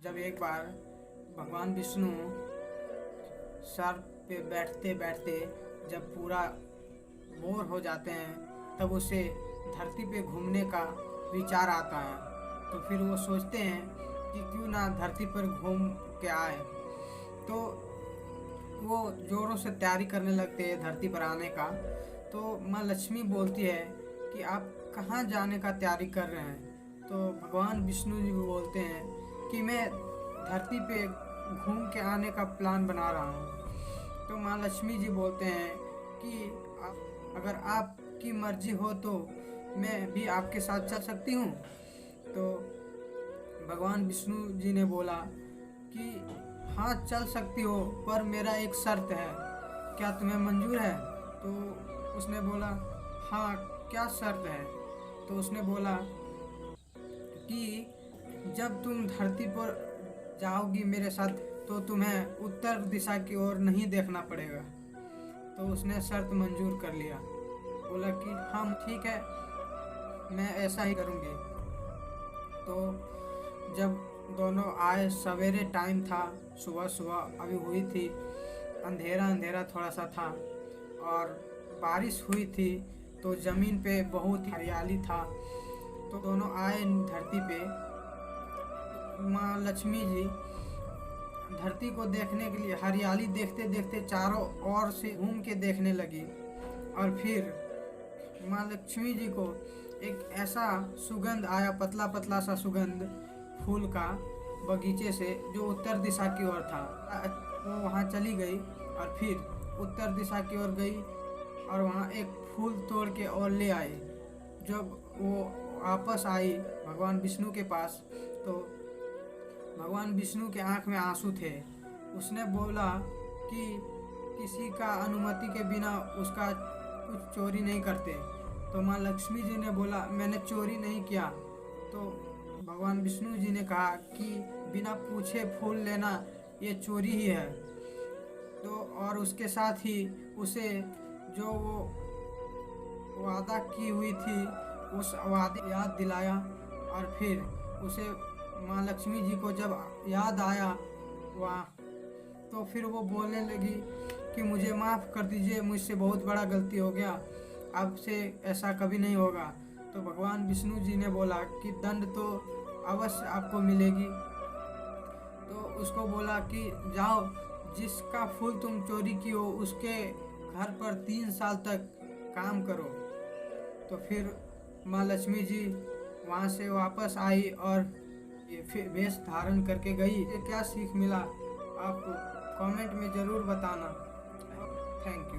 जब एक बार भगवान विष्णु सर्प पे बैठते बैठते जब पूरा बोर हो जाते हैं तब उसे धरती पे घूमने का विचार आता है। तो फिर वो सोचते हैं कि क्यों ना धरती पर घूम के आए। तो वो ज़ोरों से तैयारी करने लगते हैं धरती पर आने का। तो माँ लक्ष्मी बोलती है कि आप कहाँ जाने का तैयारी कर रहे हैं। तो भगवान विष्णु जी भी बोलते हैं कि मैं धरती पे घूम के आने का प्लान बना रहा हूँ। तो माँ लक्ष्मी जी बोलते हैं कि अगर आपकी मर्जी हो तो मैं भी आपके साथ चल सकती हूँ। तो भगवान विष्णु जी ने बोला कि हाँ चल सकती हो, पर मेरा एक शर्त है, क्या तुम्हें मंजूर है? तो उसने बोला हाँ, क्या शर्त है? तो उसने बोला कि जब तुम धरती पर जाओगी मेरे साथ तो तुम्हें उत्तर दिशा की ओर नहीं देखना पड़ेगा। तो उसने शर्त मंजूर कर लिया, बोला कि हाँ ठीक है, मैं ऐसा ही करूँगी। तो जब दोनों आए, सवेरे टाइम था, सुबह सुबह अभी हुई थी, अंधेरा अंधेरा थोड़ा सा था और बारिश हुई थी। तो ज़मीन पे बहुत हरियाली था। तो दोनों आए धरती पे। माँ लक्ष्मी जी धरती को देखने के लिए हरियाली देखते देखते चारों ओर से घूम के देखने लगी। और फिर माँ लक्ष्मी जी को एक ऐसा सुगंध आया, पतला पतला सा सुगंध फूल का, बगीचे से, जो उत्तर दिशा की ओर था। वो वहाँ चली गई और फिर उत्तर दिशा की ओर गई और वहाँ एक फूल तोड़ के और ले आई। जब वो वापस आई भगवान विष्णु के पास तो भगवान विष्णु के आँख में आंसू थे। उसने बोला कि किसी का अनुमति के बिना उसका कुछ चोरी नहीं करते। तो माँ लक्ष्मी जी ने बोला मैंने चोरी नहीं किया। तो भगवान विष्णु जी ने कहा कि बिना पूछे फूल लेना ये चोरी ही है। तो और उसके साथ ही उसे जो वो वादा की हुई थी उस वादे याद दिलाया। और फिर उसे माँ लक्ष्मी जी को जब याद आया वहाँ, तो फिर वो बोलने लगी कि मुझे माफ़ कर दीजिए, मुझसे बहुत बड़ा गलती हो गया, अब से ऐसा कभी नहीं होगा। तो भगवान विष्णु जी ने बोला कि दंड तो अवश्य आपको मिलेगी। तो उसको बोला कि जाओ, जिसका फूल तुम चोरी की हो उसके घर पर 3 साल तक काम करो। तो फिर माँ लक्ष्मी जी वहाँ से वापस आई और ये फिर वेश धारण करके गई। ये क्या सीख मिला आप कमेंट में ज़रूर बताना। Thank you.